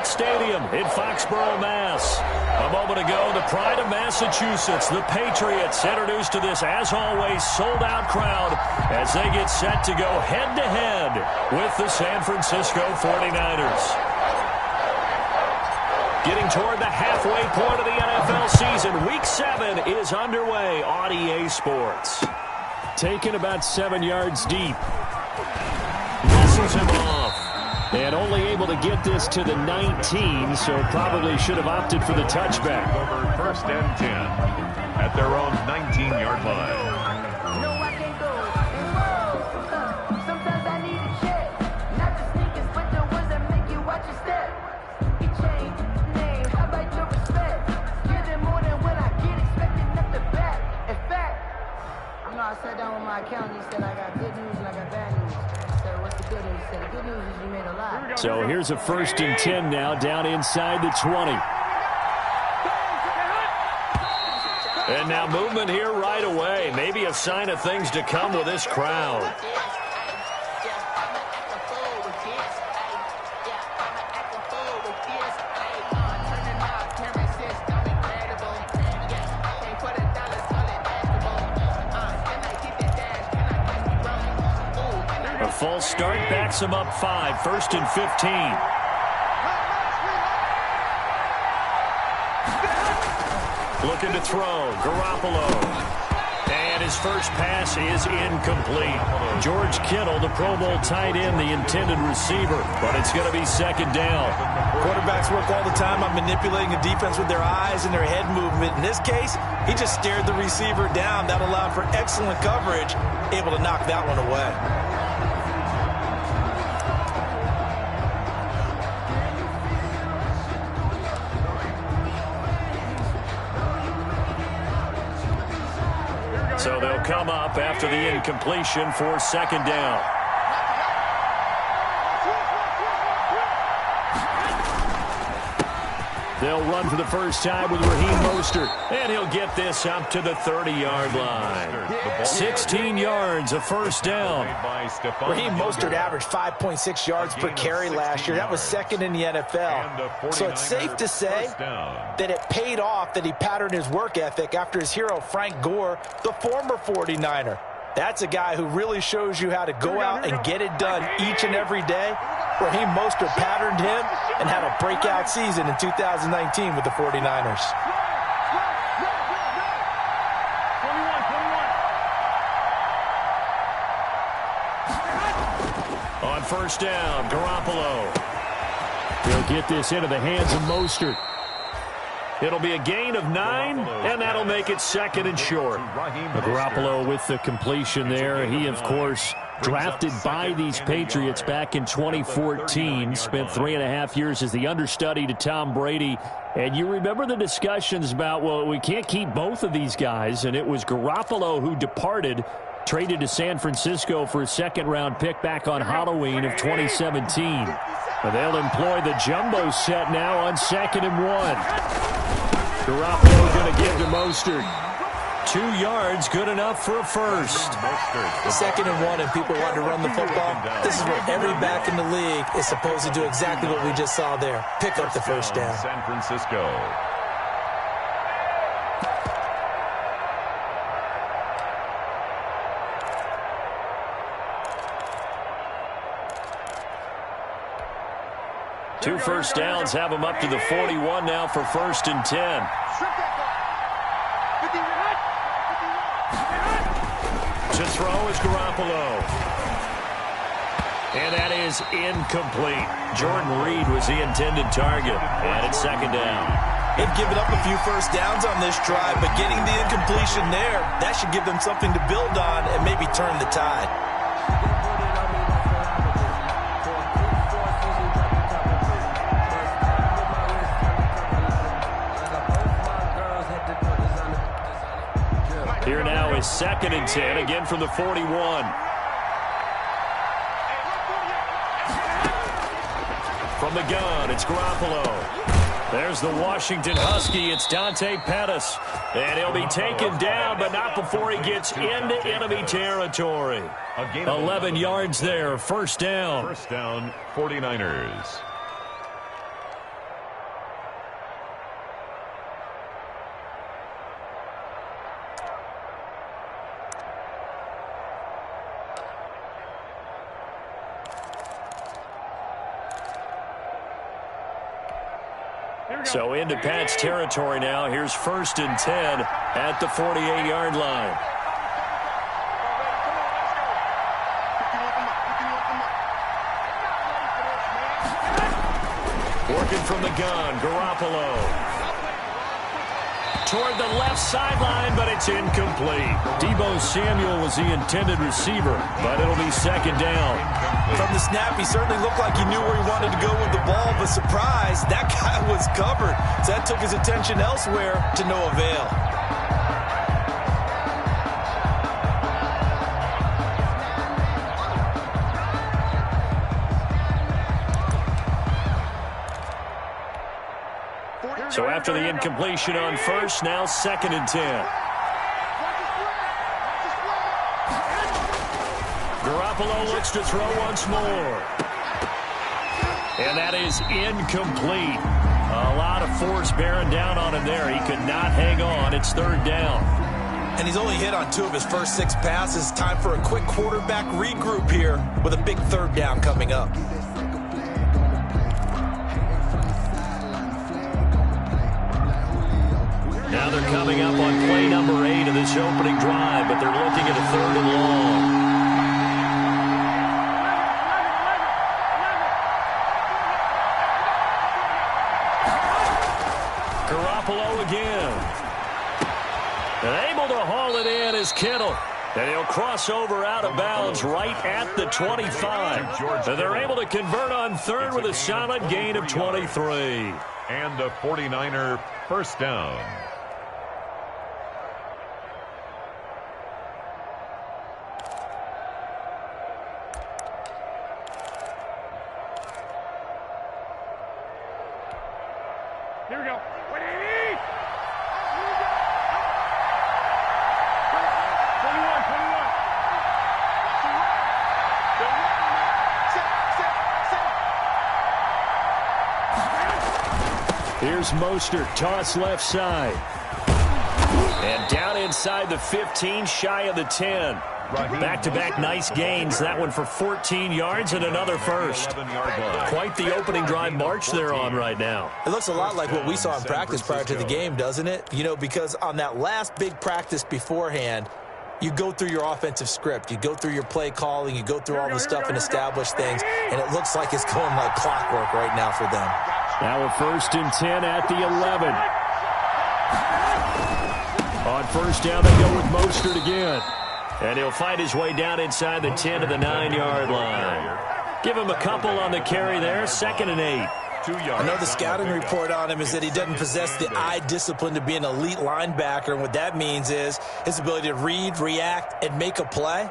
Gillette Stadium in Foxborough, Mass. A moment ago, the pride of Massachusetts, the Patriots, introduced to this, as always, sold-out crowd as they get set to go head-to-head with the San Francisco 49ers. Getting toward the halfway point of the NFL season, Week 7 is underway on EA Sports. Taken about 7 yards deep. Muscles him off. And only able to get this to the 19, so probably should have opted for the touchback. Over 1st and 10 at their own 19-yard line. Sometimes I need a check. Not the sneakers, but the ones that make you watch your step. You change name, how about your respect? Give them more than when I get expected at the back. In fact, I sat down with my accountant. He said I got good news and I got bad news. I said, what's the good news? He said, the good news is you made a lot. So here's a 1st and 10 now, down inside the 20. And now movement here right away. Maybe a sign of things to come with this crowd. A false start backs him up 5, 1st and 15. Looking to throw, Garoppolo. And his first pass is incomplete. George Kittle, the Pro Bowl tight end, the intended receiver, but it's going to be 2nd down. Quarterbacks work all the time on manipulating the defense with their eyes and their head movement. In this case, he just stared the receiver down. That allowed for excellent coverage, able to knock that one away. So they'll come up after the incompletion for 2nd down. They'll run for the first time with Raheem Mostert, and he'll get this up to the 30-yard line. 16 yards, a 1st down. Raheem Mostert averaged 5.6 yards per carry last year. That was 2nd in the NFL. So it's safe to say that it paid off that he patterned his work ethic after his hero Frank Gore, the former 49er. That's a guy who really shows you how to go out and get it done each and every day. Raheem Mostert patterned him and had a breakout season in 2019 with the 49ers. On 1st down, Garoppolo. He'll get this into the hands of Mostert. It'll be a gain of 9, and that'll make it 2nd and short. Garoppolo with the completion there. He, of course, drafted by these Patriots back in 2014. Spent 3.5 years as the understudy to Tom Brady. And you remember the discussions about, well, we can't keep both of these guys. And it was Garoppolo who departed, traded to San Francisco for a 2nd-round pick back on Halloween of 2017. But they'll employ the jumbo set now on 2nd and 1. Garoppolo going to give to Mostert. 2 yards, good enough for a 1st. 2nd and 1, and people want to run the football. This is where every back in the league is supposed to do exactly what we just saw there. Pick up the 1st down. San Francisco. Two 1st downs have him up to the 41 now for 1st and 10. To throw is Garoppolo. And that is incomplete. Jordan Reed was the intended target. And it's 2nd down. They've given up a few 1st downs on this drive, but getting the incompletion there, that should give them something to build on and maybe turn the tide. Here now is 2nd and 10, again from the 41. From the gun, it's Garoppolo. There's the Washington Husky. It's Dante Pettis. And he'll be taken down, but not before he gets into enemy territory. 11 yards there, 1st down. 1st down, 49ers. So into Pat's territory now. Here's 1st and 10 at the 48-yard line. Working from the gun, Garoppolo. Toward the left sideline, but it's incomplete. Deebo Samuel was the intended receiver, but it'll be 2nd down. From the snap, he certainly looked like he knew where he wanted to go with the ball, but surprise, that guy was covered. So that took his attention elsewhere to no avail. So after the incompletion on 1st, now 2nd and 10. Garoppolo looks to throw once more. And that is incomplete. A lot of force bearing down on him there. He could not hang on. It's 3rd down. And he's only hit on 2 of his first 6 passes. Time for a quick quarterback regroup here with a big 3rd down coming up. Now they're coming up on play number 8 of this opening drive, but they're looking at a 3rd and long. Garoppolo again. And able to haul it in is Kittle. And he'll cross over out of bounds right at the 25. And they're able to convert on 3rd with a solid gain of 23. And a 49er 1st down. Here we go. Here's Mostert, toss left side. And down inside the 15, shy of the 10. Back-to-back nice gains. That one for 14 yards and another 1st. Quite the opening drive march they're on right now. It looks a lot like what we saw in practice prior to the game, doesn't it? You know, because on that last big practice beforehand, you go through your offensive script. You go through your play calling. You go through all the stuff and establish things. And it looks like it's going like clockwork right now for them. Now a 1st and 10 at the 11. On 1st down, they go with Mostert again. And he'll fight his way down inside the 10 to the 9-yard line. Give him a couple on the carry there. 2nd and 8. I know the scouting report on him is that he doesn't possess the eye discipline to be an elite linebacker. And what that means is his ability to read, react, and make a play.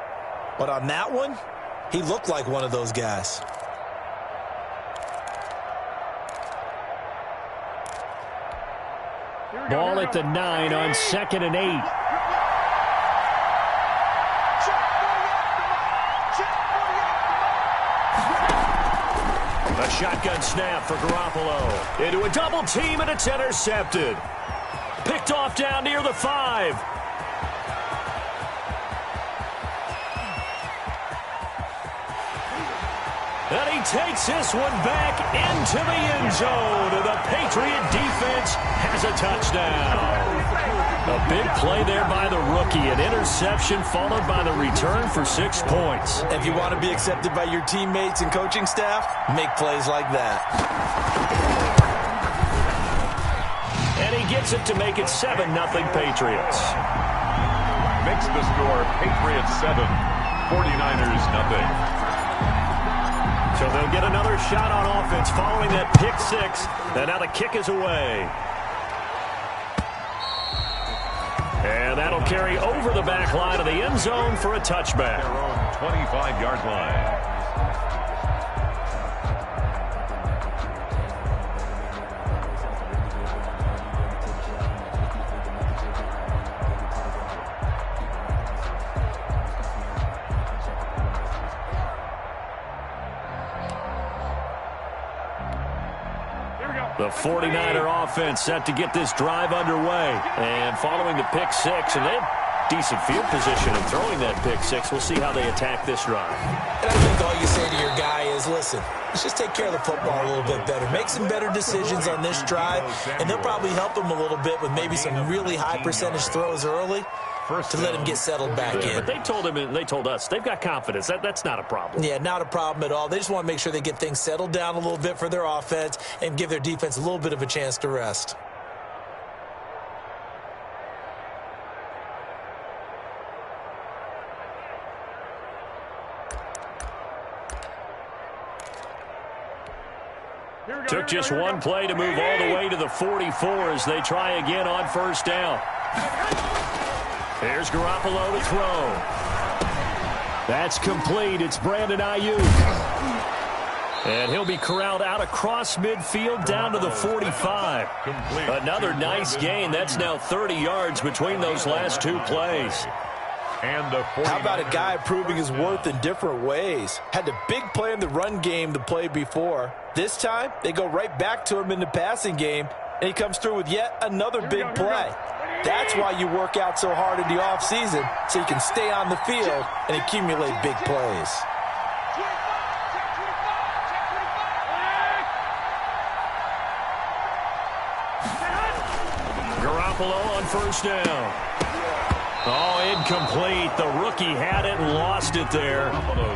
But on that one, he looked like one of those guys. Ball at the 9 on 2nd and 8. A shotgun snap for Garoppolo. Into a double team, and it's intercepted. Picked off down near the 5. And he takes this one back into the end zone. And the Patriot defense has a touchdown. A big play there by the rookie. An interception followed by the return for 6 points. If you want to be accepted by your teammates and coaching staff, make plays like that. And he gets it to make it 7-0 Patriots. Makes the score Patriots 7, 49ers nothing. So they'll get another shot on offense following that pick 6. And now the kick is away. And that'll carry over the back line of the end zone for a touchback. Their own 25-yard line. The 49er offense set to get this drive underway. And following the pick 6, and they have decent field position and throwing that pick 6. We'll see how they attack this drive. And I think all you say to your guy is, listen, let's just take care of the football a little bit better. Make some better decisions on this drive, and they'll probably help him a little bit with maybe some really high percentage throws early to let him get settled back in. But they told us they've got confidence. That's not a problem. Yeah, not a problem at all. They just want to make sure they get things settled down a little bit for their offense and give their defense a little bit of a chance to rest. Took just one play to move all the way to the 44 as they try again on first down. Here's Garoppolo to throw. That's complete. It's Brandon Ayuk. And he'll be corralled out across midfield down to the 45. Another nice gain. That's now 30 yards between those last two plays. How about a guy proving his worth in different ways? Had a big play in the run game the play before. This time, they go right back to him in the passing game, and he comes through with yet another big play. That's why you work out so hard in the offseason, so you can stay on the field and accumulate big plays. Garoppolo on first down. Oh, incomplete. The rookie had it and lost it there.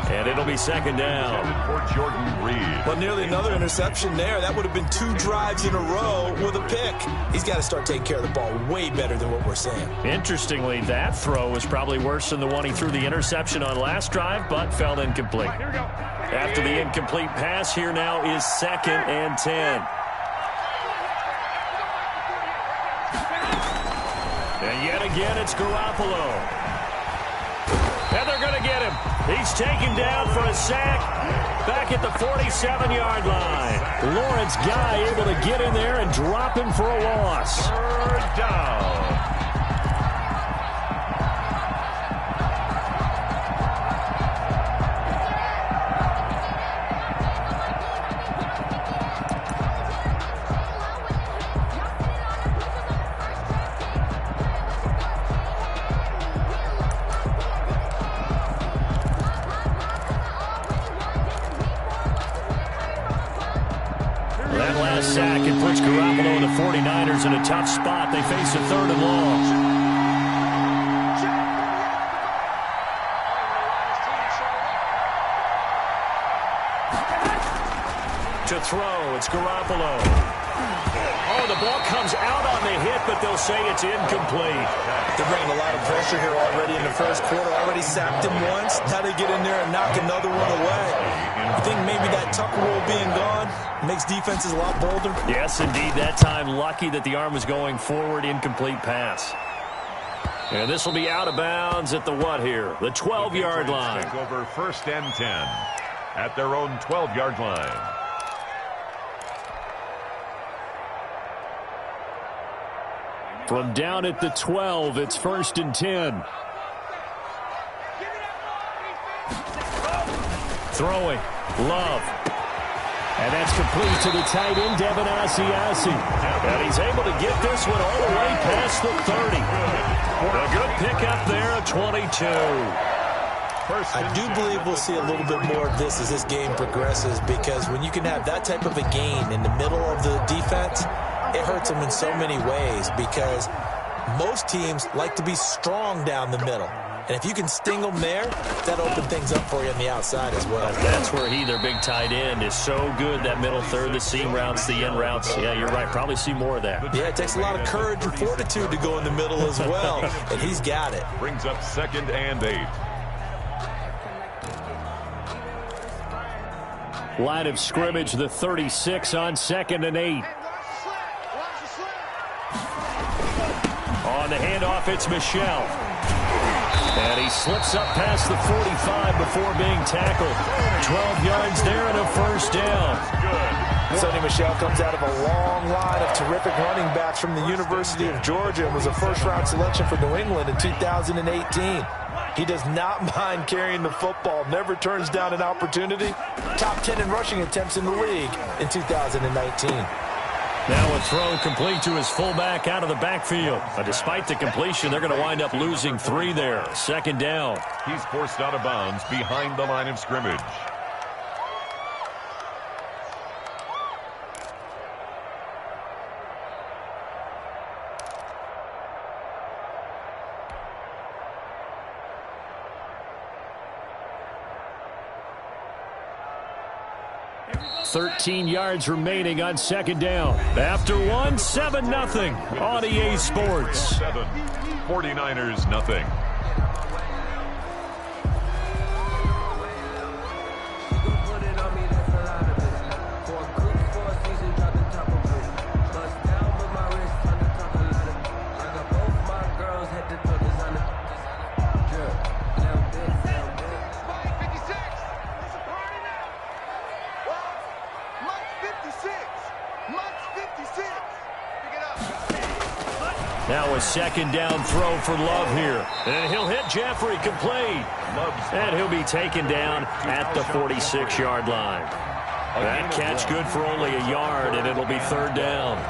And it'll be second down. For Jordan Reed. Well, nearly another interception there. That would have been 2 drives in a row with a pick. He's got to start taking care of the ball way better than what we're saying. Interestingly, that throw was probably worse than the one he threw the interception on last drive, but fell incomplete. After the incomplete pass, here now is 2nd and 10. And yet again, it's Garoppolo. And they're going to get him. He's taken down for a sack back at the 47-yard line. Lawrence Guy able to get in there and drop him for a loss. 3rd down. Sack and puts Garoppolo and the 49ers in a tough spot. They face a 3rd and long. To throw, it's Garoppolo. Oh, the ball comes out on the hit, but they'll say it's incomplete. They're bringing a lot of pressure here already in the first quarter. Already sacked him once. Now they get in there and knock another one away. I think maybe that tuck rule being gone makes defenses a lot bolder. Yes, indeed. That time lucky that the arm was going forward. Incomplete pass. And this will be out of bounds at the what here? The 12-yard line. Take over 1st and 10 at their own 12-yard line. From down at the 12, it's 1st and 10. Throwing. Love. And that's complete to the tight end, Devin Asiasi. And he's able to get this one all the way past the 30. A good pickup there at 22. I do believe we'll see a little bit more of this as this game progresses, because when you can have that type of a gain in the middle of the defense, it hurts them in so many ways, because most teams like to be strong down the middle. And if you can sting them there, that'll open things up for you on the outside as well. That's where their big tight end, is so good, that middle third, the seam routes, the in routes. Yeah, you're right. Probably see more of that. Yeah, it takes a lot of courage and fortitude to go in the middle as well, and he's got it. Brings up 2nd and 8. Line of scrimmage, the 36 on 2nd and 8. On the handoff, it's Michel. And he slips up past the 45 before being tackled. 12 yards there and a 1st down. Sonny Michel comes out of a long line of terrific running backs from the University of Georgia and was a first-round selection for New England in 2018. He does not mind carrying the football, never turns down an opportunity. Top 10 in rushing attempts in the league in 2019. Now a throw complete to his fullback out of the backfield. But despite the completion, they're going to wind up losing 3 there. 2nd down. He's forced out of bounds behind the line of scrimmage. 13 yards remaining on second down. After one, 7-0 on EA Sports. 7, 49ers nothing. Now a second down throw for Love here. And he'll hit Jeffrey complete. And he'll be taken down at the 46-yard line. That catch good for only a yard, and it'll be third down.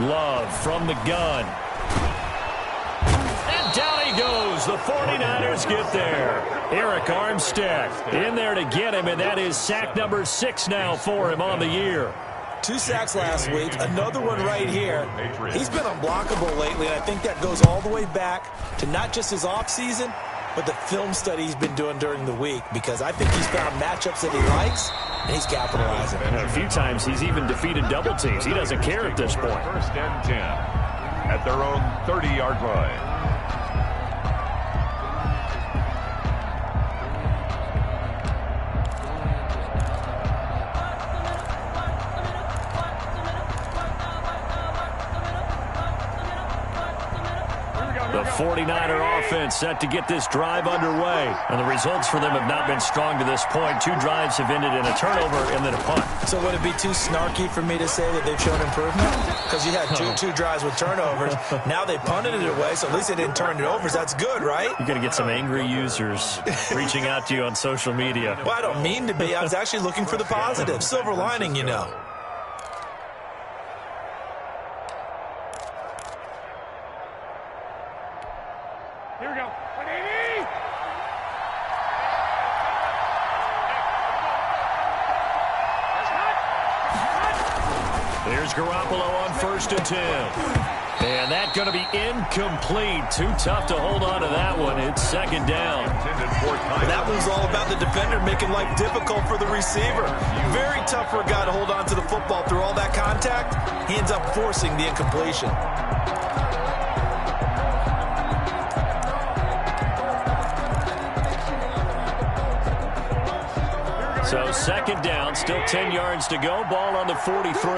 Love from the gun. And down he goes. The 49ers get there. Eric Armstead in there to get him, and that is sack number 6 now for him on the year. 2 sacks last week, another one right here. He's been unblockable lately, and I think that goes all the way back to not just his offseason, but the film study he's been doing during the week, because I think he's found matchups that he likes, and he's capitalizing. And a few times he's even defeated double teams. He doesn't care at this point. First and 10 at their own 30-yard line. The 49er offense set to get this drive underway. And the results for them have not been strong to this point. 2 drives have ended in a turnover and then a punt. So would it be too snarky for me to say that they've shown improvement? Because you had two drives with turnovers. Now they punted it away, so at least they didn't turn it over. So that's good, right? You're going to get some angry users reaching out to you on social media. Well, I don't mean to be. I was actually looking for the positive. Silver lining, you know. Here we go. There's Garoppolo on 1st and 10. And that's going to be incomplete. Too tough to hold on to that one. It's second down. That one's all about the defender making life difficult for the receiver. Very tough for a guy to hold on to the football through all that contact. He ends up forcing the incompletion. So second down, still 10 yards to go. Ball on the 43.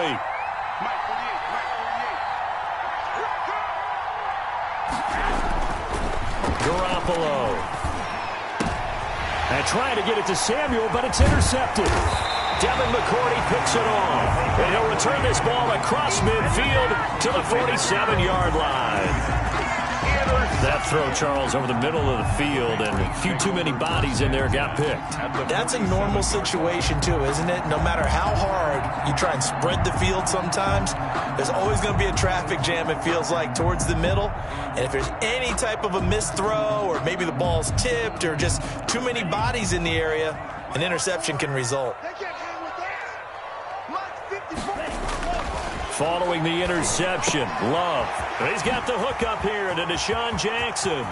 Garoppolo. And trying to get it to Samuel, but it's intercepted. Devin McCourty picks it off. And he'll return this ball across midfield to the 47-yard line. That throw, Charles, over the middle of the field, and a few too many bodies in there got picked. That's a normal situation, too, isn't it? No matter how hard you try and spread the field sometimes, there's always going to be a traffic jam, it feels like, towards the middle. And if there's any type of a missed throw, or maybe the ball's tipped, or just too many bodies in the area, an interception can result. Following the interception, Love. He's got the hook up here to Deshaun Jackson.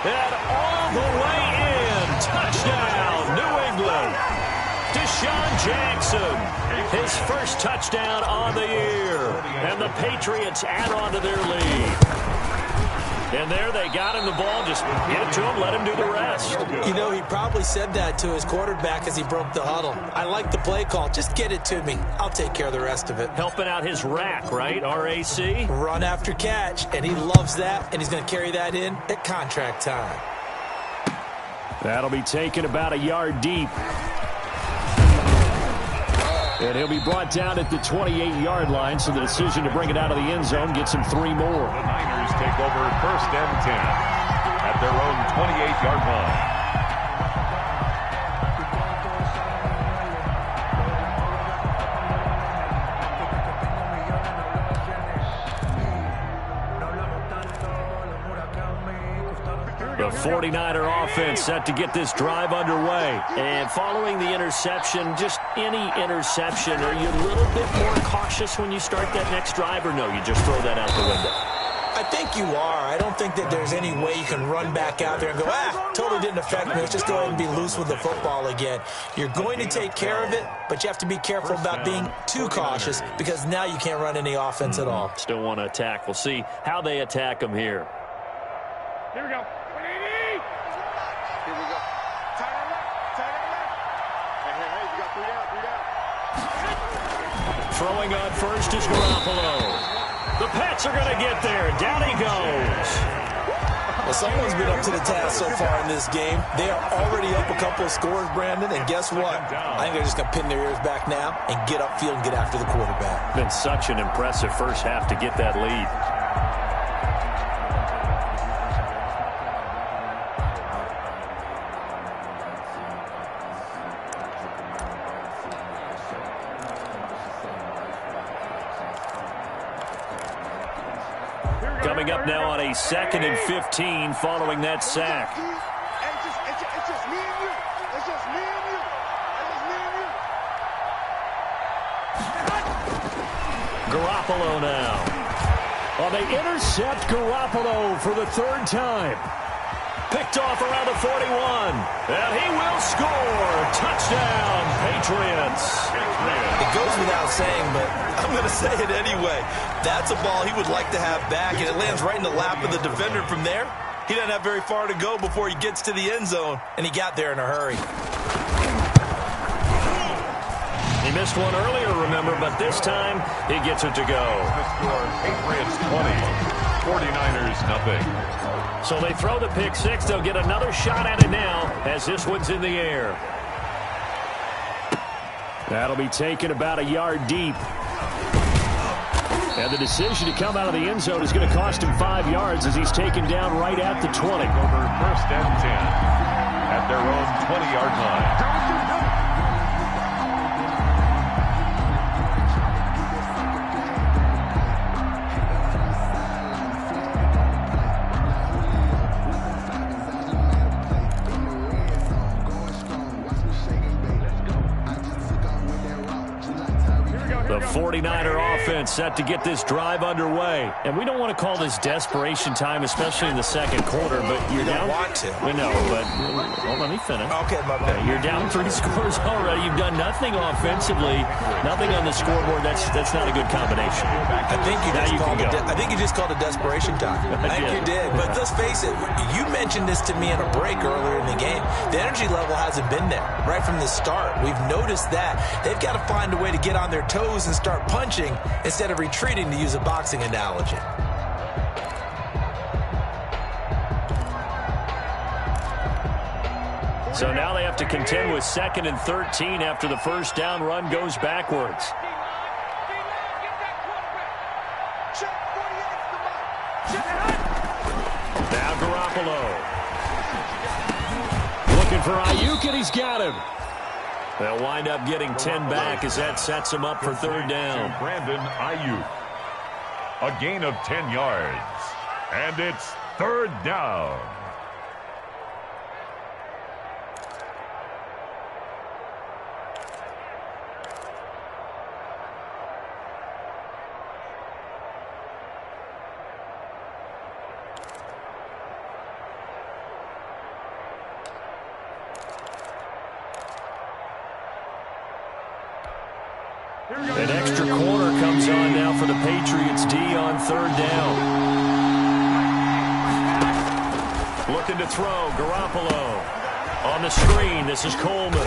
And all the way in. Touchdown, New England. Deshaun Jackson, his first touchdown on the year. And the Patriots add on to their lead. And there they got him the ball. Just get it to him, let him do the rest. You know, he probably said that to his quarterback as he broke the huddle. I like the play call. Just get it to me. I'll take care of the rest of it. Helping out his rack, right? RAC? Run after catch, and he loves that, and he's going to carry that in at contract time. That'll be taken about a yard deep. And he'll be brought down at the 28-yard line, so the decision to bring it out of the end zone gets him 3 more. The Niners take over 1st and 10 at their own 28-yard line. The 49er offense set to get this drive underway. And following the interception, just any interception, are you a little bit more cautious when you start that next drive, or no, you just throw that out the window? I think you are. I don't think that there's any way you can run back out there and go, totally didn't affect me. Let's just go ahead and be loose with the football again. You're going to take care of it, but you have to be careful about being too cautious because now you can't run any offense at all. Still want to attack. We'll see how they attack them here. Here we go. Here we go. Tight end left. Tight end left. Hey, you got 3 out. Throwing on first is Garoppolo. The Pats are going to get there. Down he goes. Well, someone's been up to the task so far in this game. They are already up a couple of scores, Brandon, and guess what? I think they're just going to pin their ears back now and get upfield and get after the quarterback. Been such an impressive first half to get that lead. Coming up now on a 2nd and 15 following that sack. It's just me and you. It's just me and you. It's just me and you. Garoppolo now. Well, they intercept Garoppolo for the 3rd time. Picked off around the 41. And he will score. Touchdown, Patriots. It goes without saying, but I'm going to say it anyway. That's a ball he would like to have back, and it lands right in the lap of the defender from there. He doesn't have very far to go before he gets to the end zone, and he got there in a hurry. He missed one earlier, remember, but this time he gets it to go. The score, Patriots 20, 49ers nothing. So they throw the pick six. They'll get another shot at it now as this one's in the air. That'll be taken about a yard deep. And the decision to come out of the end zone is going to cost him 5 yards as he's taken down right at the 20. Over 1st and 10 at their own 20-yard line. The 49er offense set to get this drive underway. And we don't want to call this desperation time, especially in the 2nd quarter, but you're down. You don't want to. We know, but well, let me finish. Okay, my bad. You're down 3 scores already. You've done nothing offensively, nothing on the scoreboard. That's not a good combination. I think you just called it desperation time. I think you did. But let's face it, you mentioned this to me in a break earlier in the game. The energy level hasn't been there right from the start. We've noticed that. They've got to find a way to get on their toes and start punching instead of retreating, to use a boxing analogy. So now they have to contend with 2nd and 13 after the first down run goes backwards. Now Garoppolo. Looking for Ayuk, and he's got him. They'll wind up getting 10 back as that sets him up for 3rd down. Brandon Ayuk. A gain of 10 yards. And it's 3rd down. An extra corner comes on now for the Patriots D on 3rd down. Looking to throw, Garoppolo. On the screen, this is Coleman.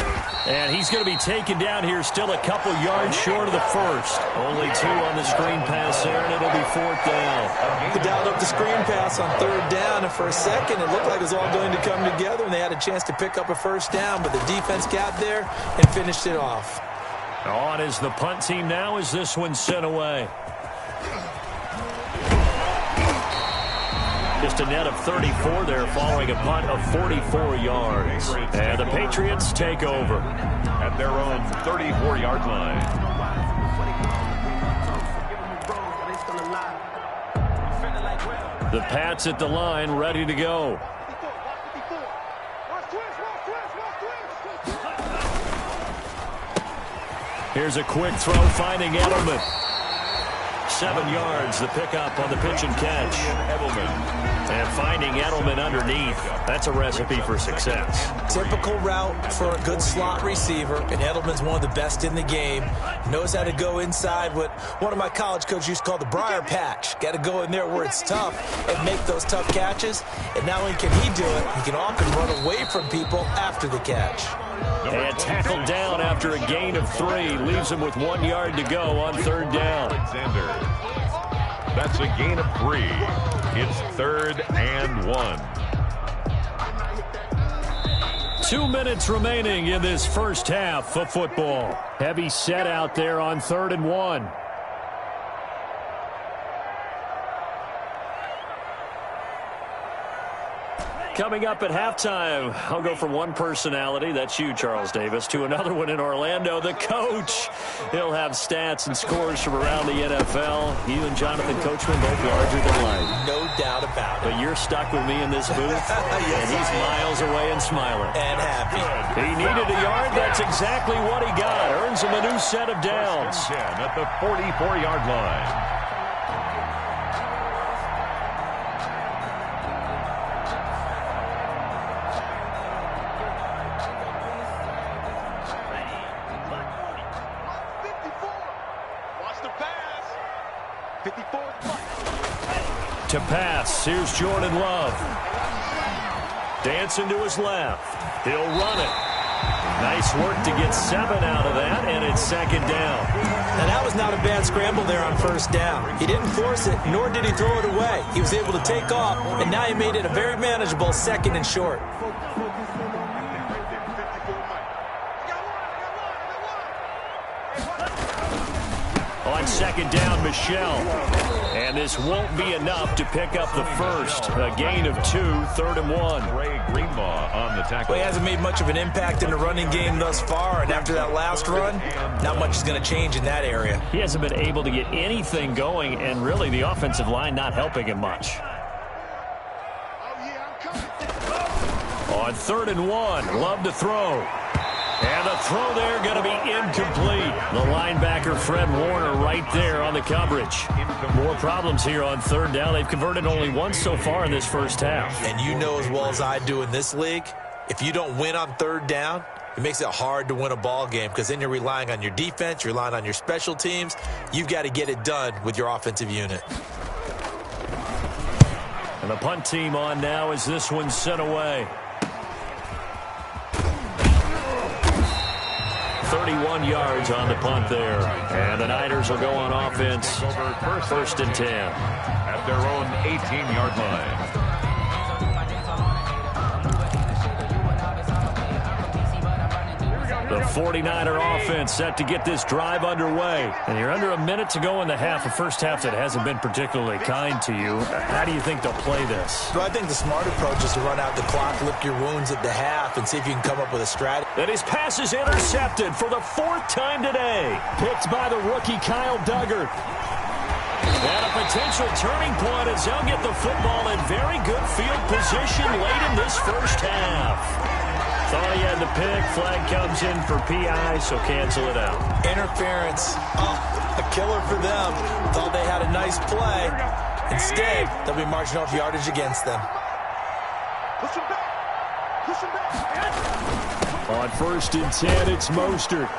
And he's going to be taken down here still a couple yards short of the first. Only 2 on the screen pass there, and it'll be 4th down. They dialed up the screen pass on 3rd down, and for a second it looked like it was all going to come together, and they had a chance to pick up a 1st down, but the defense got there and finished it off. On is the punt team now as this one's sent away. Just a net of 34 there following a punt of 44 yards. And the Patriots take over. At their own 34-yard line. The Pats at the line ready to go. Here's a quick throw finding Edelman. 7 yards, the pickup on the pitch and catch. And finding Edelman underneath, that's a recipe for success. Typical route for a good slot receiver, and Edelman's one of the best in the game. Knows how to go inside what one of my college coaches used to call the briar patch. Got to go in there where it's tough and make those tough catches. And not only can he do it, he can often run away from people after the catch. And tackled down after a gain of 3. Leaves him with 1 yard to go on 3rd down. Alexander. That's a gain of 3. It's 3rd and 1. 2 minutes remaining in this first half of football. Heavy set out there on 3rd and 1. Coming up at halftime, I'll go from one personality, that's you, Charles Davis, to another one in Orlando, the coach. He'll have stats and scores from around the NFL. You and Jonathan Coachman both larger than life. No doubt about it. But you're stuck with me in this booth, yes, and he's miles away and smiling. And happy. He needed a yard. That's exactly what he got. Earns him a new set of downs. 10 at the 44-yard line. To pass, here's Jordan Love. Dancing to his left. He'll run it. Nice work to get 7 out of that, and it's 2nd down. Now, that was not a bad scramble there on 1st down. He didn't force it, nor did he throw it away. He was able to take off, and now he made it a very manageable 2nd and short. On 2nd down, Michelle. And this won't be enough to pick up the first. A gain of 2, 3rd and 1. Ray Greenlaw on the tackle. Well, he hasn't made much of an impact in the running game thus far, and after that last run, not much is going to change in that area. He hasn't been able to get anything going, and really the offensive line not helping him much. On 3rd and 1, Love to throw. And the throw there going to be incomplete. The linebacker, Fred Warner, right there on the coverage. More problems here on 3rd down. They've converted only once so far in this first half. And you know as well as I do in this league, if you don't win on 3rd down, it makes it hard to win a ball game because then you're relying on your defense, you're relying on your special teams. You've got to get it done with your offensive unit. And the punt team on now as this one's sent away. 31 yards on the punt there. And the Niners will go on offense. 1st and 10. At their own 18-yard line. The 49er offense set to get this drive underway. And you're under a minute to go in the half. A first half that hasn't been particularly kind to you. How do you think they'll play this? Well, I think the smart approach is to run out the clock, lick your wounds at the half, and see if you can come up with a strategy. And his pass is intercepted for the 4th time today. Picked by the rookie Kyle Duggar. And a potential turning point as they'll get the football in very good field position late in this first half. Thought he had the pick. Flag comes in for PI, so cancel it out. Interference. Oh, a killer for them. Thought they had a nice play. Instead, they'll be marching off yardage against them. On 1st and 10, it's Mostert.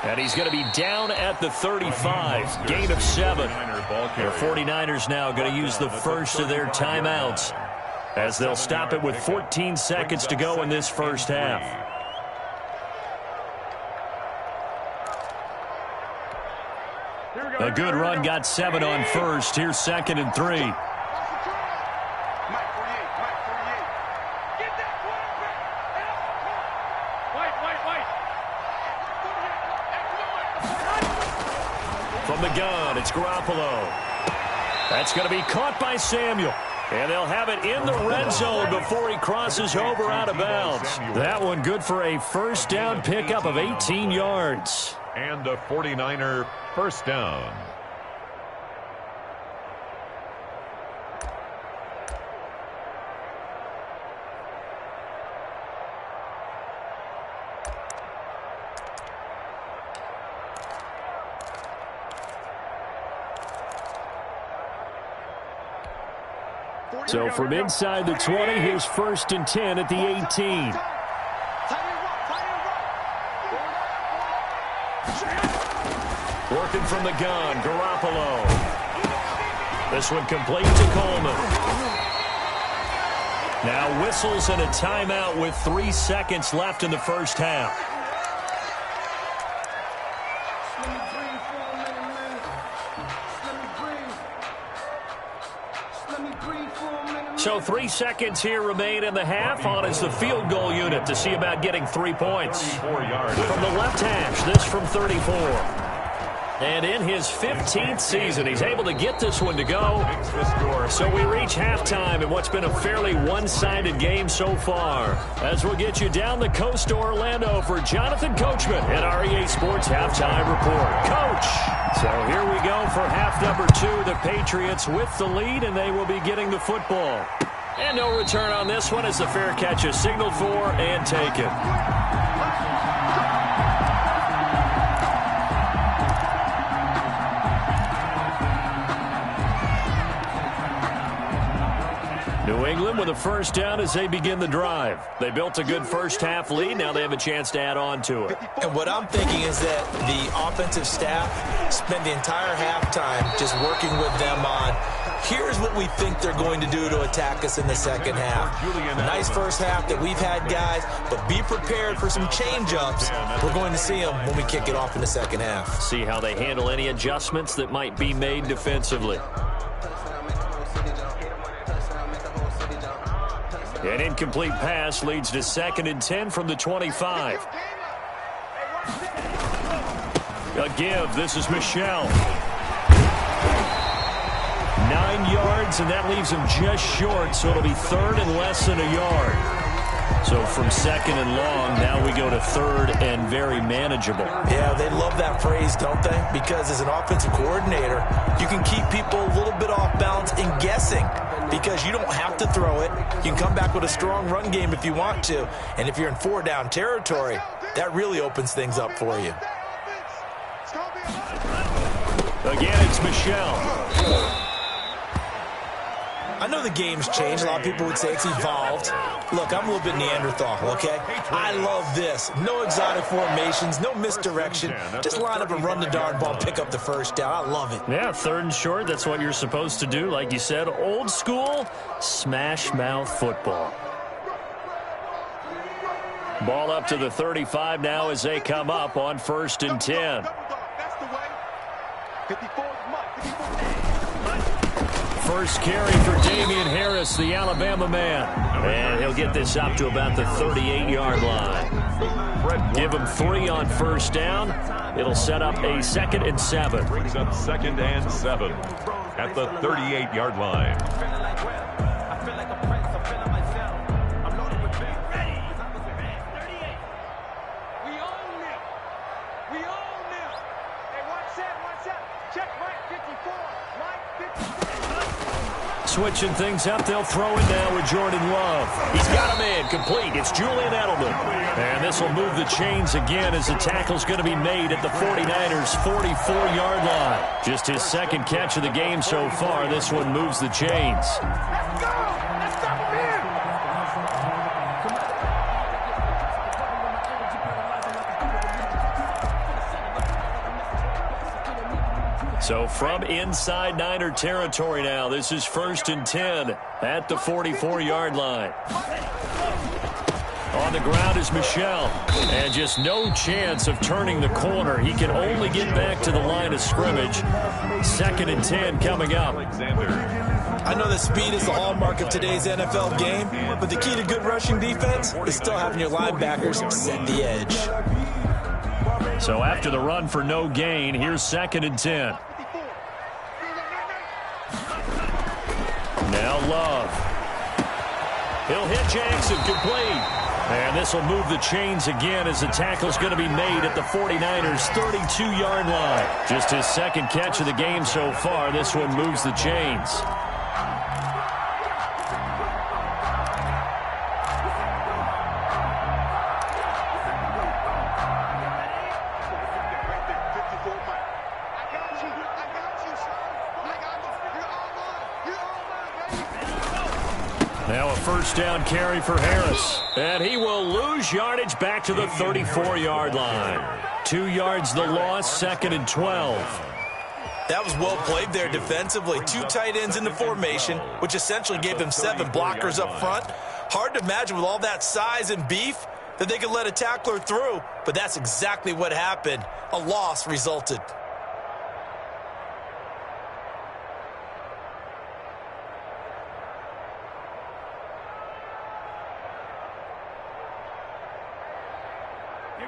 And he's going to be down at the 35. Gain of 7. The 49ers now going to use the first of their timeouts, as they'll stop it with 14 seconds to go in this first half. A good run got 7 on 1st. Here's 2nd and 3. From the gun, it's Garoppolo. That's going to be caught by Samuel. And they'll have it in the red zone before he crosses over out of bounds. That one good for a 1st down pickup of 18 yards. And a 49er 1st down. So from inside the 20, here's 1st and 10 at the 18. Working from the gun, Garoppolo. This one complete to Coleman. Now whistles and a timeout with 3 seconds left in the first half. So 3 seconds here remain in the half. On is the field goal unit to see about getting 3 points. From the left hash, this from 34. And in his 15th season, he's able to get this one to go. So we reach halftime in what's been a fairly one-sided game so far. As we'll get you down the coast to Orlando for Jonathan Coachman at our EA Sports Halftime Report. Coach! So here we go for half number 2. The Patriots with the lead, and they will be getting the football. And no return on this one as the fair catch is signaled for and taken. New England with a first down as they begin the drive. They built a good first half lead. Now they have a chance to add on to it. And what I'm thinking is that the offensive staff spent the entire halftime just working with them on, here's what we think they're going to do to attack us in the second half. Nice first half that we've had, guys, but be prepared for some change-ups. We're going to see them when we kick it off in the second half. See how they handle any adjustments that might be made defensively. An incomplete pass leads to 2nd and 10 from the 25. A give. This is Michel. 9 yards, and that leaves him just short, so it'll be 3rd and less than a yard. So from 2nd and long, now we go to 3rd and very manageable. Yeah, they love that phrase, don't they? Because as an offensive coordinator, you can keep people a little bit off balance and guessing because you don't have to throw it. You can come back with a strong run game if you want to. And if you're in 4-down territory, that really opens things up for you. Again, it's Michel. I know the game's changed. A lot of people would say it's evolved. Look, I'm a little bit Neanderthal, okay? I love this. No exotic formations, no misdirection. Just line up and run the darn ball, pick up the first down. I love it. Yeah, 3rd and short, that's what you're supposed to do. Like you said, old school, smash mouth football. Ball up to the 35 now as they come up on 1st and 10. First carry for Damian Harris, the Alabama man. And he'll get this up to about the 38-yard line. Give him 3 on 1st down. It'll set up a 2nd and 7. Brings up 2nd and 7 at the 38-yard line. Switching things up, they'll throw it now with Jordan Love. He's got a man complete. It's Julian Edelman. And this will move the chains again as the tackle's going to be made at the 49ers' 44-yard line. Just his 2nd catch of the game so far. This one moves the chains. So from inside Niner territory now, this is 1st and 10 at the 44-yard line. On the ground is Michel, and just no chance of turning the corner. He can only get back to the line of scrimmage. 2nd and 10 coming up. I know that speed is the hallmark of today's NFL game, but the key to good rushing defense is still having your linebackers set the edge. So after the run for no gain, here's 2nd and 10. Now Love. He'll hit Jackson complete. And this will move the chains again as the tackle's going to be made at the 49ers' 32-yard line. Just his 2nd catch of the game so far. This one moves the chains. first down carry for Harris. And he will lose yardage back to the 34-yard line. 2 yards the loss, 2nd and 12. That was well played there defensively. 2 tight ends in the formation, which essentially gave them 7 blockers up front. Hard to imagine with all that size and beef that they could let a tackler through, but that's exactly what happened. A loss resulted.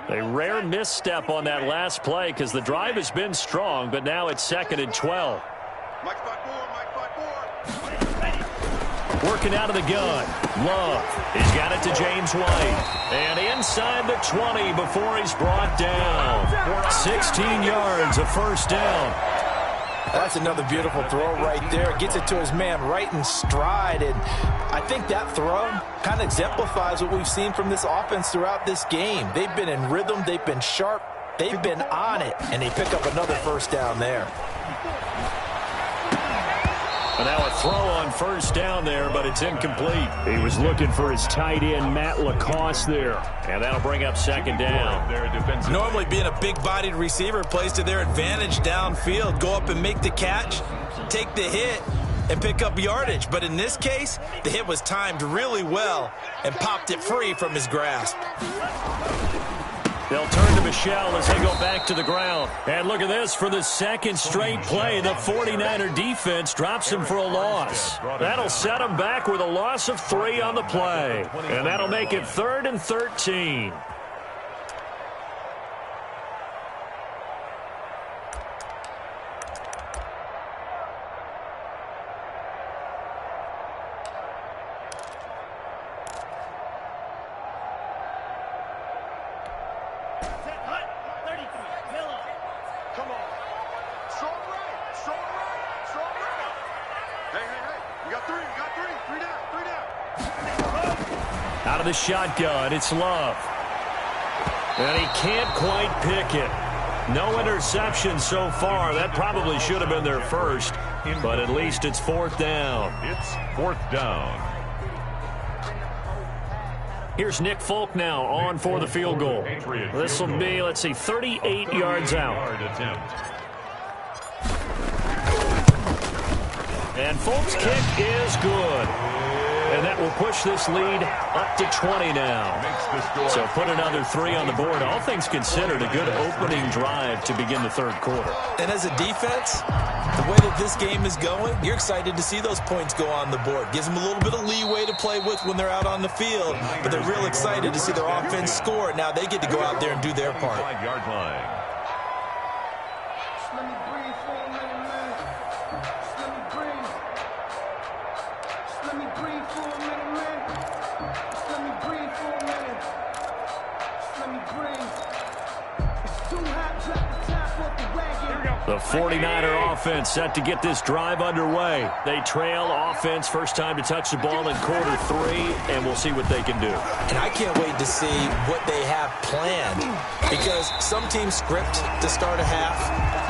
A rare misstep on that last play because the drive has been strong, but now it's 2nd and 12. Working out of the gun. Love. He's got it to James White. And inside the 20 before he's brought down. 16 yards, a first down. That's another beautiful throw right there. Gets it to his man right in stride. And I think that throw kind of exemplifies what we've seen from this offense throughout this game. They've been in rhythm. They've been sharp. They've been on it. And they pick up another first down there. And now a throw on first down there, but it's incomplete. He was looking for his tight end, Matt Lacoste there. And that'll bring up 2nd down. Normally being a big-bodied receiver plays to their advantage downfield. Go up and make the catch, take the hit, and pick up yardage. But in this case, the hit was timed really well and popped it free from his grasp. They'll turn to Michel as they go back to the ground. And look at this. For the 2nd straight play, the 49er defense drops him for a loss. That'll set him back with a loss of 3 on the play. And that'll make it 3rd and 13. Out of the shotgun, it's Love. And he can't quite pick it. No interception so far. That probably should have been their first, but at least it's 4th down. It's 4th down. Here's Nick Folk now on for the field goal. This will be, let's see, 38 yards out. And Folk's kick is good. And that will push this lead up to 20 now. So put another 3 on the board. All things considered, a good opening drive to begin the 3rd quarter. And as a defense, the way that this game is going, you're excited to see those points go on the board. Gives them a little bit of leeway to play with when they're out on the field. But they're real excited to see their offense score. Now they get to go out there and do their part. 5-yard line. The 49er offense set to get this drive underway. They trail offense, first time to touch the ball in quarter 3, and we'll see what they can do. And I can't wait to see what they have planned, because some teams script to start a half.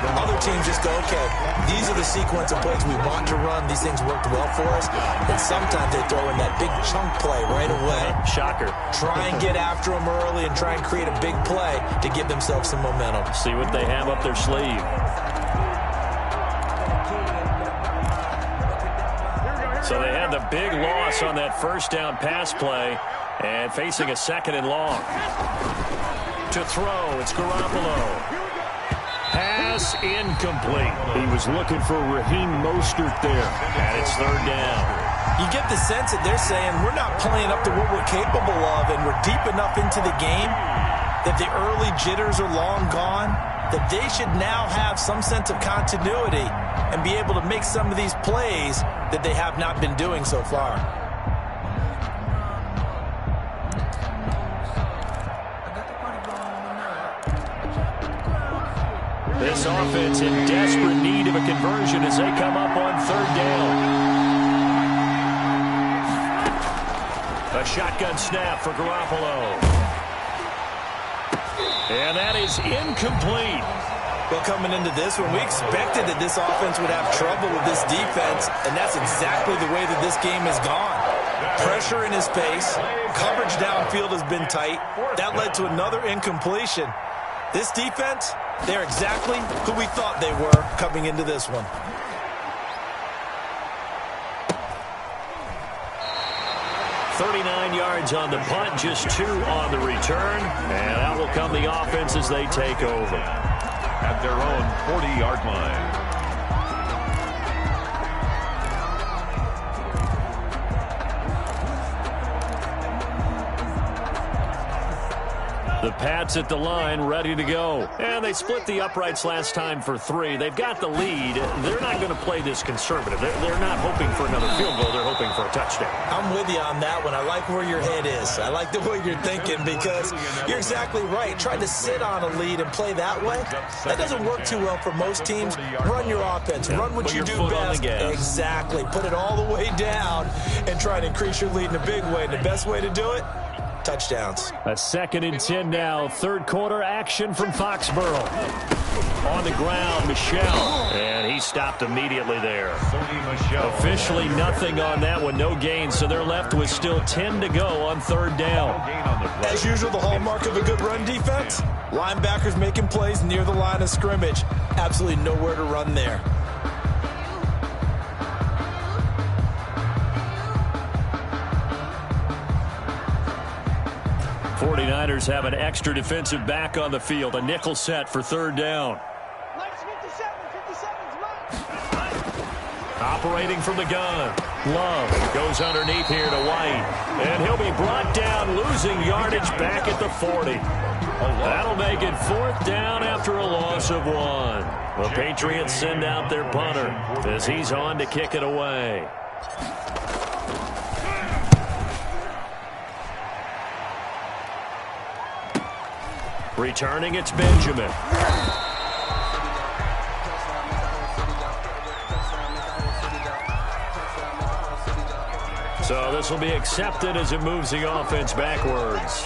Other teams just go, okay, these are the sequence of plays we want to run. These things worked well for us. And sometimes they throw in that big chunk play right away. Shocker. Try and get after them early and try and create a big play to give themselves some momentum. See what they have up their sleeve. So they had the big loss on that first down pass play and facing a 2nd and long. To throw, it's Garoppolo. Pass incomplete. He was looking for Raheem Mostert there, and it's 3rd down. You get the sense that they're saying we're not playing up to what we're capable of, and we're deep enough into the game that the early jitters are long gone, that they should now have some sense of continuity and be able to make some of these plays that they have not been doing so far. This offense in desperate need of a conversion as they come up on 3rd down. A shotgun snap for Garoppolo. And that is incomplete. Well, coming into this one, we expected that this offense would have trouble with this defense, and that's exactly the way that this game has gone. Pressure in his face. Coverage downfield has been tight. That led to another incompletion. This defense, they're exactly who we thought they were coming into this one. .39 yards on the punt, just 2 on the return. And out will come the offense as they take over. At their own 40-yard line. The Pats at the line, ready to go. And they split the uprights last time for 3. They've got the lead. They're not going to play this conservative. They're not hoping for another field goal. They're hoping for a touchdown. I'm with you on that one. I like where your head is. I like the way you're thinking because you're exactly right. Trying to sit on a lead and play that way, that doesn't work too well for most teams. Run your offense. Run what you do best. Exactly. Put it all the way down and try to increase your lead in a big way. And the best way to do it, touchdowns. A 2nd and 10 now. Third quarter action from Foxborough. On the ground, Michelle. And he stopped immediately there. Officially nothing on that one. No gain. So they're left with still 10 to go on 3rd down. As usual, the hallmark of a good run defense. Linebackers making plays near the line of scrimmage. Absolutely nowhere to run there. 49ers have an extra defensive back on the field. A nickel set for 3rd down. Operating from the gun. Love goes underneath here to White. And he'll be brought down, losing yardage back at the 40. That'll make it 4th down after a loss of 1. The Patriots send out their punter as he's on to kick it away. Returning, it's Benjamin. So this will be accepted as it moves the offense backwards.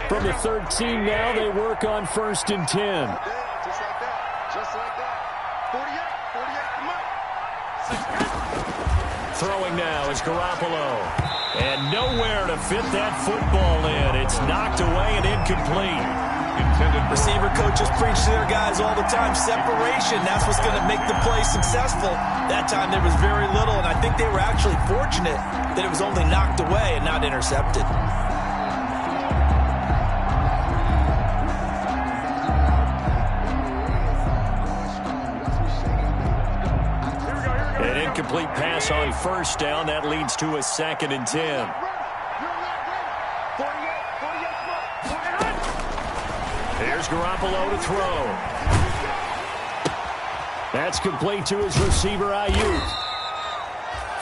From the 13 now, they work on 1st and 10. Throwing now is Garoppolo. And nowhere to fit that football in. It's knocked away and incomplete. Receiver coaches preach to their guys all the time. Separation, that's what's going to make the play successful. That time there was very little, and I think they were actually fortunate that it was only knocked away and not intercepted. Incomplete pass on 1st down. That leads to a 2nd and 10. Here's Garoppolo to throw. That's complete to his receiver, Ayuk.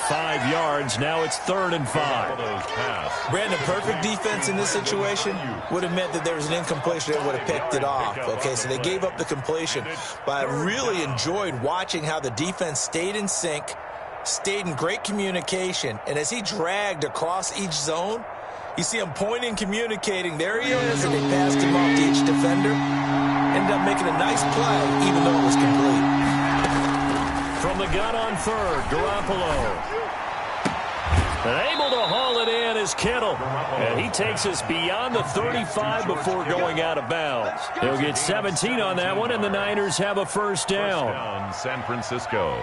5 yards. Now it's 3rd and 5. Brandon, perfect defense in this situation would have meant that there was an incompletion that would have picked it off. Okay, so they gave up the completion. But I really enjoyed watching how the defense stayed in sync, stayed in great communication. And as he dragged across each zone, you see him pointing, communicating. There he is, and they passed him off to each defender. Ended up making a nice play, even though it was complete. From the gun on 3rd, Garoppolo. And able to haul it in is Kittle. And he takes us beyond the 35 before going out of bounds. They'll get 17 on that one, and the Niners have a 1st down. San Francisco.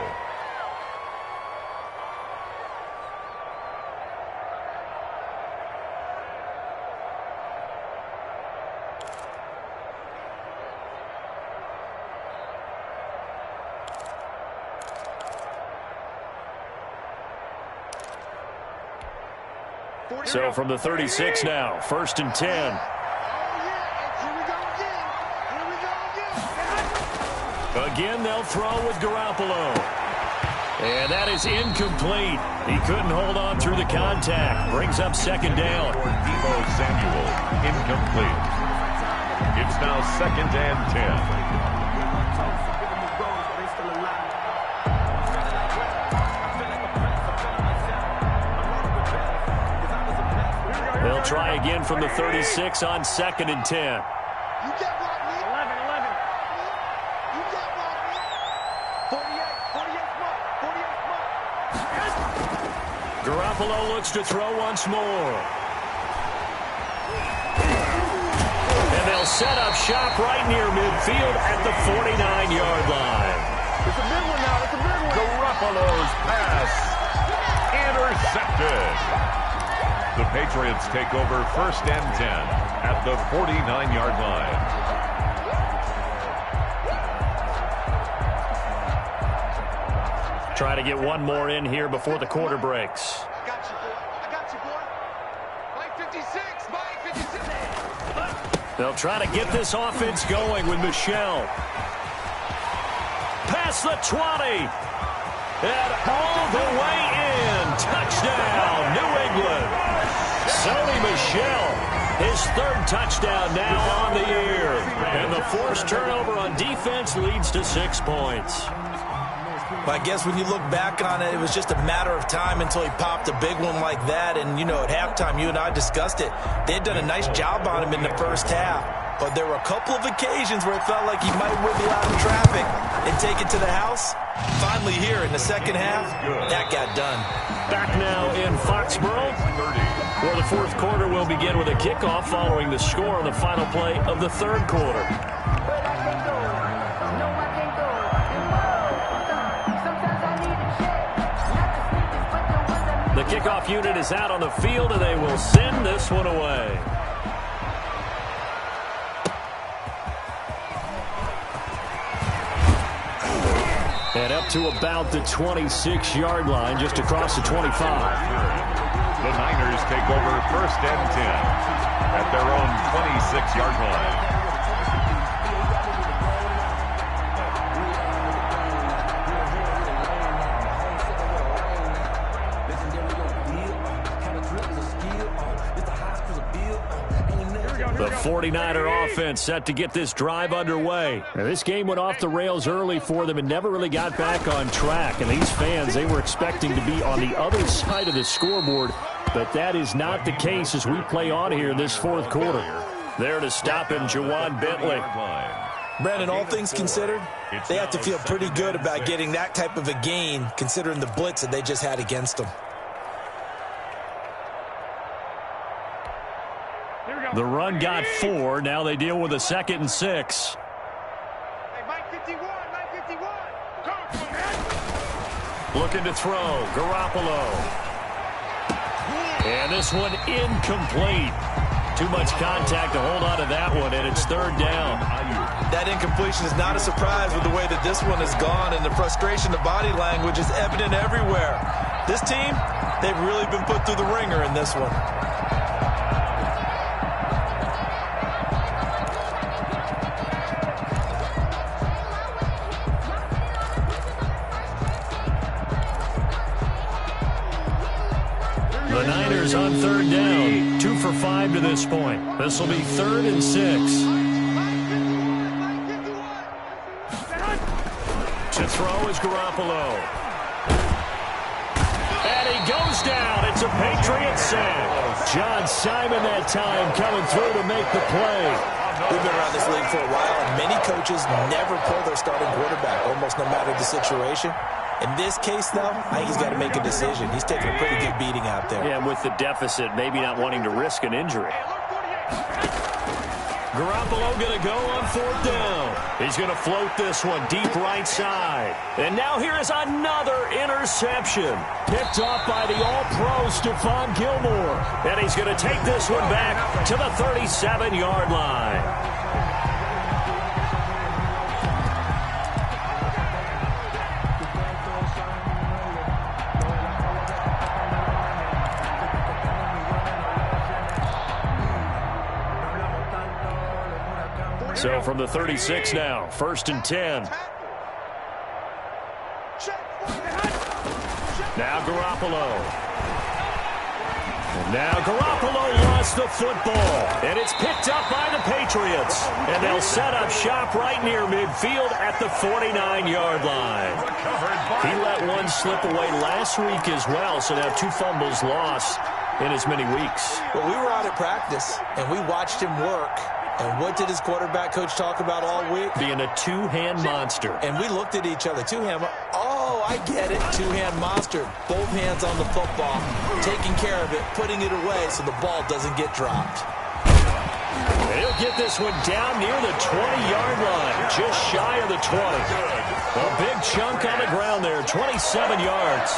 So from the 36 now, 1st and 10. Again, they'll throw with Garoppolo. And that is incomplete. He couldn't hold on through the contact. Brings up 2nd down. Deebo Samuel, incomplete. It's now 2nd and 10. They'll try again from the 36 on 2nd and 10. Garoppolo looks to throw once more. And they'll set up shop right near midfield at the 49-yard line. It's a big one now. It's a big one. Garoppolo's pass intercepted. The Patriots take over 1st and 10 at the 49-yard line. Try to get one more in here before the quarter breaks. I got you, boy. I got you, boy. Mike 56. Mike 56. They'll try to get this offense going with Michel. Past the 20. And all the way in. Touchdown, New England. Sony Michel, his 3rd touchdown now on the year. And the forced turnover on defense leads to 6 points. I guess when you look back on it, it was just a matter of time until he popped a big one like that. And, you know, at halftime, you and I discussed it. They had done a nice job on him in the first half. But there were a couple of occasions where it felt like he might wiggle out of traffic and take it to the house. Finally here in the second half, that got done. Back now in Foxborough, where the 4th quarter will begin with a kickoff following the score on the final play of the 3rd quarter. The kickoff unit is out on the field, and they will send this one away. And up to about the 26-yard line, just across the 25. The Niners take over 1st and 10 at their own 26-yard line. The 49er offense set to get this drive underway. Now, this game went off the rails early for them and never really got back on track. And these fans, they were expecting to be on the other side of the scoreboard. But that is not the case as we play on here this 4th quarter. There to stop him, Jawan Bentley. Brandon, all things considered, they have to feel pretty good about getting that type of a gain considering the blitz that they just had against them. The run got 4. Now they deal with a 2nd and 6. Hey, Mike 51. Mike 51. Go, man. Looking to throw. Garoppolo. And this one incomplete. Too much contact to hold on to that one, and it's 3rd down. That incompletion is not a surprise with the way that this one has gone, and the frustration, the body language is evident everywhere. This team, they've really been put through the ringer in this one. The Niners on 3rd down. 2 for 5 to this point. This will be 3rd and 6. To throw is Garoppolo. And he goes down. It's a Patriot sack. John Simon that time coming through to make the play. We've been around this league for a while, and many coaches never pull their starting quarterback, almost no matter the situation. In this case, though, I think he's got to make a decision. He's taking a pretty good beating out there. Yeah, with the deficit, maybe not wanting to risk an injury. Garoppolo going to go on 4th down. He's going to float this one deep right side. And now here is another interception. Picked off by the all-pro Stephon Gilmore. And he's going to take this one back to the 37-yard line. So from the 36 now, 1st and 10. Now Garoppolo. And now Garoppolo lost the football. And it's picked up by the Patriots. And they'll set up shop right near midfield at the 49-yard line. He let one slip away last week as well, so now 2 fumbles lost in as many weeks. Well, we were out at practice, and we watched him work. And what did his quarterback coach talk about all week? Being a two-hand monster. And we looked at each other. Two-hand. Oh, I get it. Two-hand monster. Both hands on the football, taking care of it, putting it away so the ball doesn't get dropped. And he'll get this one down near the 20-yard line, just shy of the 20. A big chunk on the ground there, 27 yards.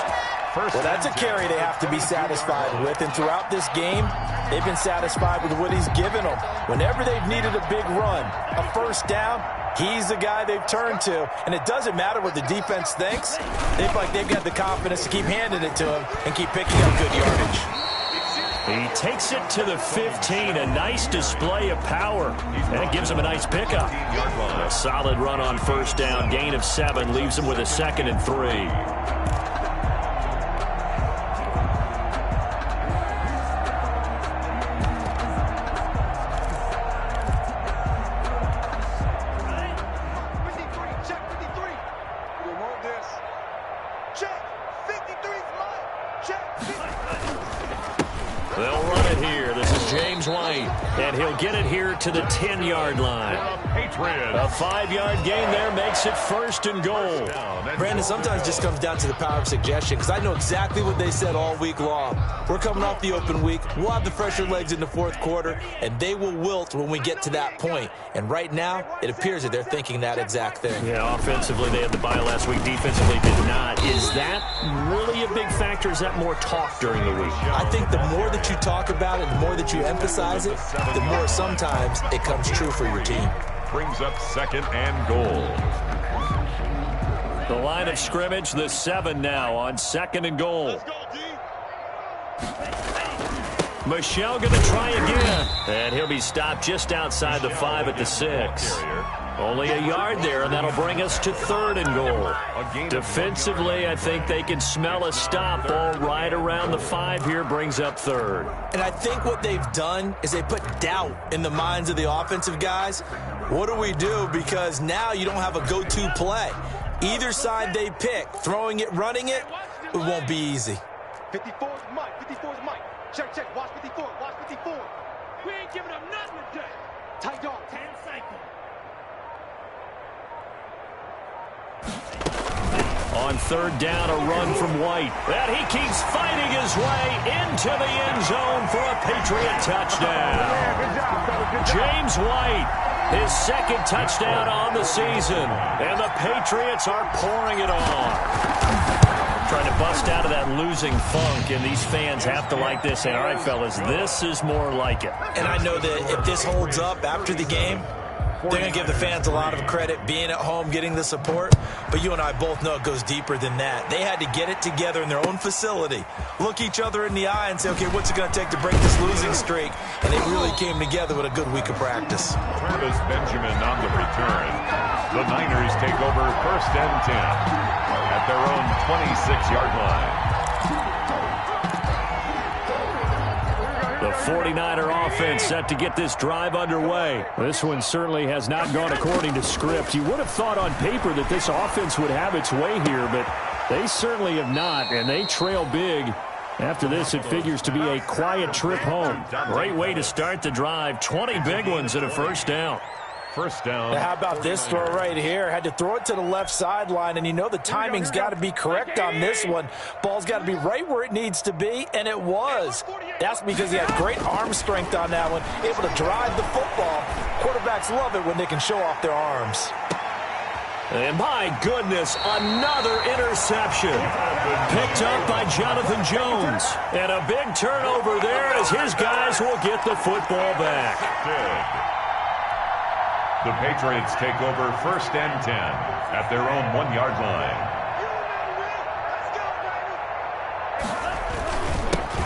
Well, that's a carry they have to be satisfied with, and throughout this game, they've been satisfied with what he's given them. Whenever they've needed a big run, a first down, he's the guy they've turned to. And it doesn't matter what the defense thinks. They feel like they've got the confidence to keep handing it to him and keep picking up good yardage. He takes it to the 15, a nice display of power, and it gives him a nice pickup. A solid run on first down, gain of 7, leaves him with a 2nd and 3. They'll run it here. This is James White, and he'll get it here to the 10-yard line. A 5-yard gain there makes it 1st and goal. Brandon, sometimes it just comes down to the power of suggestion, because I know exactly what they said all week long. We're coming off the open week. We'll have the fresher legs in the 4th quarter, and they will wilt when we get to that point. And right now, it appears that they're thinking that exact thing. Yeah, offensively, they had the bye last week. Defensively, did not. Is that really a big factor? Is that more talk during the week? I think the more that you talk about it, the more that you emphasize it, the more sometimes it comes true for your team. Brings up 2nd and goal. The line of scrimmage, the 7 now on 2nd and goal. Michel going to try again. And he'll be stopped just outside the 5 at the 6. Only a yard there, and that'll bring us to 3rd and goal. Defensively, I think they can smell a stop ball right around the 5 here, brings up 3rd. And I think what they've done is they put doubt in the minds of the offensive guys. What do we do? Because now you don't have a go-to play. Either side they pick, throwing it, running it, it won't be easy. 54 is Mike. 54 is Mike. Check, check. Watch 54. Watch 54. We ain't giving up nothing today. Tight dog. 10 cycle. On 3rd down, a run from White. And he keeps fighting his way into the end zone for a Patriot touchdown. James White, his 2nd touchdown on the season. And the Patriots are pouring it on. Trying to bust out of that losing funk, and these fans have to like this. Say, all right, fellas, this is more like it. And I know that if this holds up after the game, they're going to give the fans a lot of credit, being at home, getting the support. But you and I both know it goes deeper than that. They had to get it together in their own facility, look each other in the eye and say, okay, what's it going to take to break this losing streak? And they really came together with a good week of practice. Travis Benjamin on the return. The Niners take over 1st and 10 at their own 26-yard line. The 49er offense set to get this drive underway. This one certainly has not gone according to script. You would have thought on paper that this offense would have its way here, but they certainly have not, and they trail big. After this, it figures to be a quiet trip home. Great way to start the drive. 20 big ones and a 1st down. First down. How about this throw right here? Had to throw it to the left sideline, and you know the timing's got to be correct on this one. Ball's got to be right where it needs to be, and it was. That's because he had great arm strength on that one, able to drive the football. Quarterbacks love it when they can show off their arms. And my goodness, another interception. Picked up by Jonathan Jones. And a big turnover there as his guys will get the football back. The Patriots take over 1st and 10 at their own 1-yard line.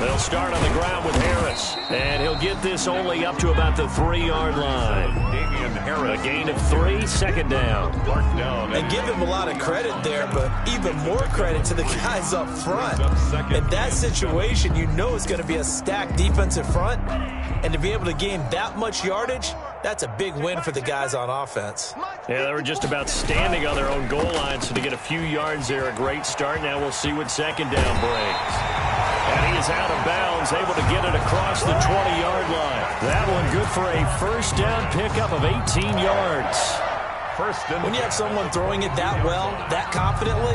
They'll start on the ground with Harris. And he'll get this only up to about the 3-yard line. Damian Harris. A gain of 3, 2nd down. And give him a lot of credit there, but even more credit to the guys up front. In that situation, you know it's going to be a stacked defensive front. And to be able to gain that much yardage, that's a big win for the guys on offense. Yeah, they were just about standing on their own goal line, so to get a few yards there, a great start. Now we'll see what 2nd down brings. And And he is out of bounds, able to get it across the 20-yard line. That one good for a first down pickup of 18 yards. When you have someone throwing it that well, that confidently,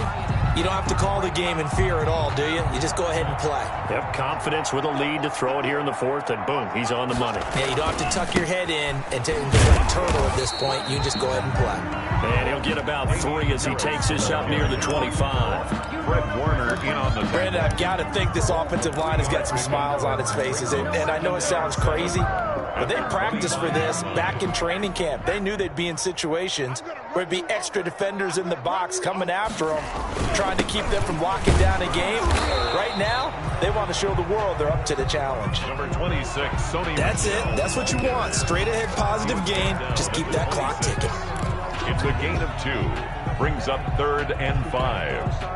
you don't have to call the game in fear at all, do you? You just go ahead and play. Yep, confidence with a lead to throw it here in the fourth, and boom, he's on the money. Yeah, you don't have to tuck your head in and take a turtle at this point. You just go ahead and play. And he'll get about 3 as he takes this up near the 25. Fred Warner in on the... Brandon, I've got to think this offensive line has got some smiles on its faces. And I know it sounds crazy, but they practiced for this back in training camp. They knew they'd be in situations where it'd be extra defenders in the box coming after them, trying to keep them from locking down a game. Right now, they want to show the world they're up to the challenge. Number 26, Sony. That's it. That's what you want. Straight ahead positive gain. Just keep that clock ticking. It's a gain of 2. Brings up 3rd and 5.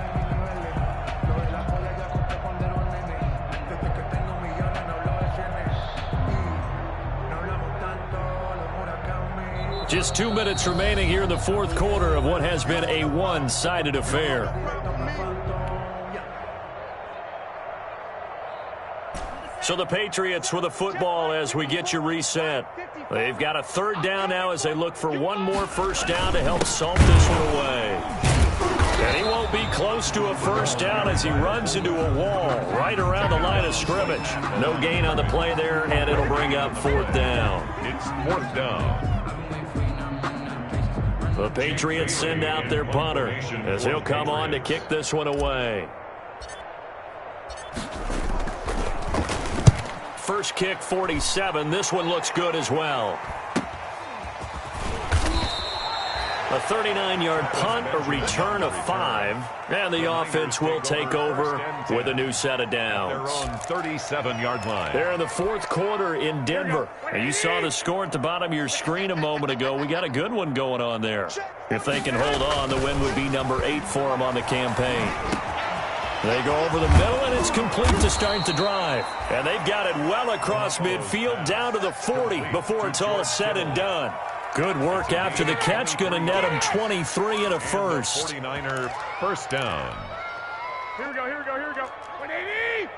Just 2 minutes remaining here in the fourth quarter of what has been a one-sided affair. So the Patriots with a football as we get you reset. They've got a 3rd down now as they look for one more first down to help salt this one away. And he won't be close to a first down as he runs into a wall right around the line of scrimmage. No gain on the play there, and it'll bring up 4th down. It's 4th down. The Patriots send out their punter as he'll come on to kick this one away. First kick, 47. This one looks good as well. A 39-yard punt, a return of 5, and the offense will take over with a new set of downs. Their own 37-yard line. They're in the fourth quarter in Denver. And you saw the score at the bottom of your screen a moment ago. We got a good one going on there. If they can hold on, the win would be number 8 for them on the campaign. They go over the middle, and it's complete to start the drive. And they've got it well across midfield down to the 40 before it's all said and done. Good work after the catch. Going to net him 23 and a first. 49er first down. Here we go, here we go, here we go. 180!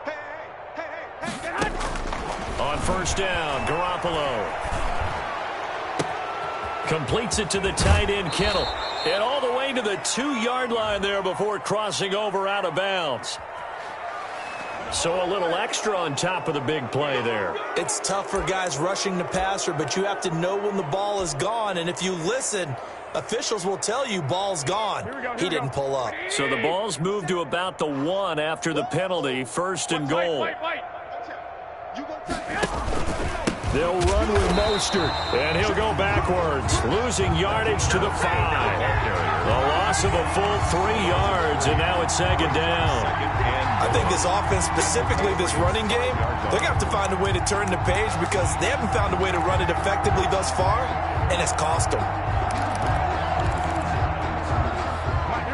Hey! On first down, Garoppolo completes it to the tight end, Kittle. And all the way to the 2-yard line there before crossing over out of bounds. So a little extra on top of the big play there. It's tough for guys rushing the passer, but you have to know when the ball is gone. And if you listen, officials will tell you ball's gone. He didn't pull up. So the ball's moved to about the 1 after the penalty. First and goal. They'll run with Mostert, and he'll go backwards, losing yardage to the 5. A loss of a full 3 yards, and now it's 2nd down. I think this offense, specifically this running game, they're going to have to find a way to turn the page because they haven't found a way to run it effectively thus far, and it's cost them.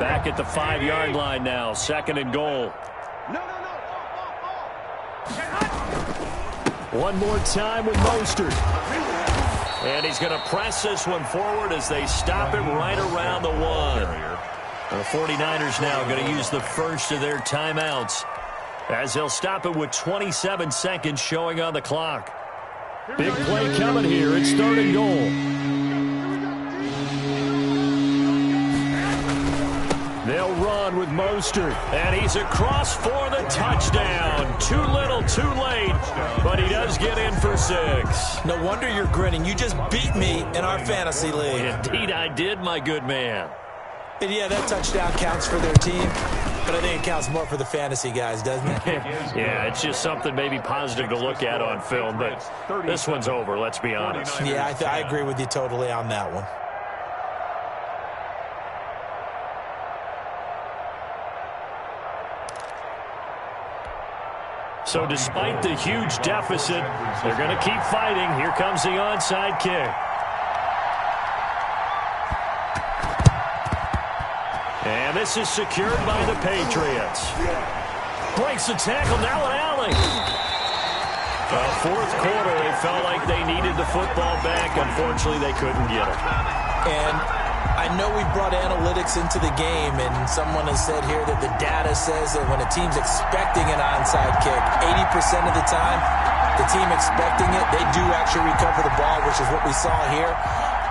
Back at the 5-yard line now, 2nd and goal. One more time with Mostert. And he's going to press this one forward as they stop it right around the 1. The 49ers now going to use the first of their timeouts as they'll stop it with 27 seconds showing on the clock. Big play coming here. It's 3rd and goal. They'll run with Mostert, and he's across for the touchdown. Too little, too late, but he does get in for 6. No wonder you're grinning. You just beat me in our fantasy league. Indeed I did, my good man. And yeah, that touchdown counts for their team, but I think it counts more for the fantasy guys, doesn't it? Yeah, it's just something maybe positive to look at on film, but this one's over, let's be honest. Yeah, I agree with you totally on that one. So despite the huge deficit, they're going to keep fighting. Here comes the onside kick. And this is secured by the Patriots. Breaks the tackle, now an alley. Fourth quarter, they felt like they needed the football back. Unfortunately, they couldn't get it. And I know we brought analytics into the game, and someone has said here that the data says that when a team's expecting an onside kick, 80% of the time, the team expecting it, they do actually recover the ball, which is what we saw here.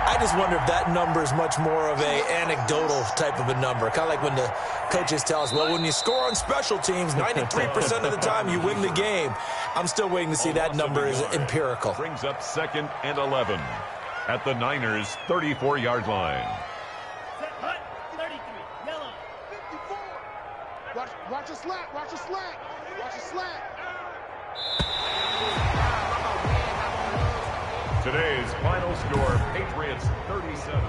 I just wonder if that number is much more of a anecdotal type of a number. Kind of like when the coaches tell us, well, when you score on special teams, 93% of the time you win the game. I'm still waiting to see that number is empirical. Brings up 2nd and 11 at the Niners' 34-yard line. Hut, 33, yellow. 54. Watch a slant. Watch a slant. Watch a slant. Today's final score, Patriots 37.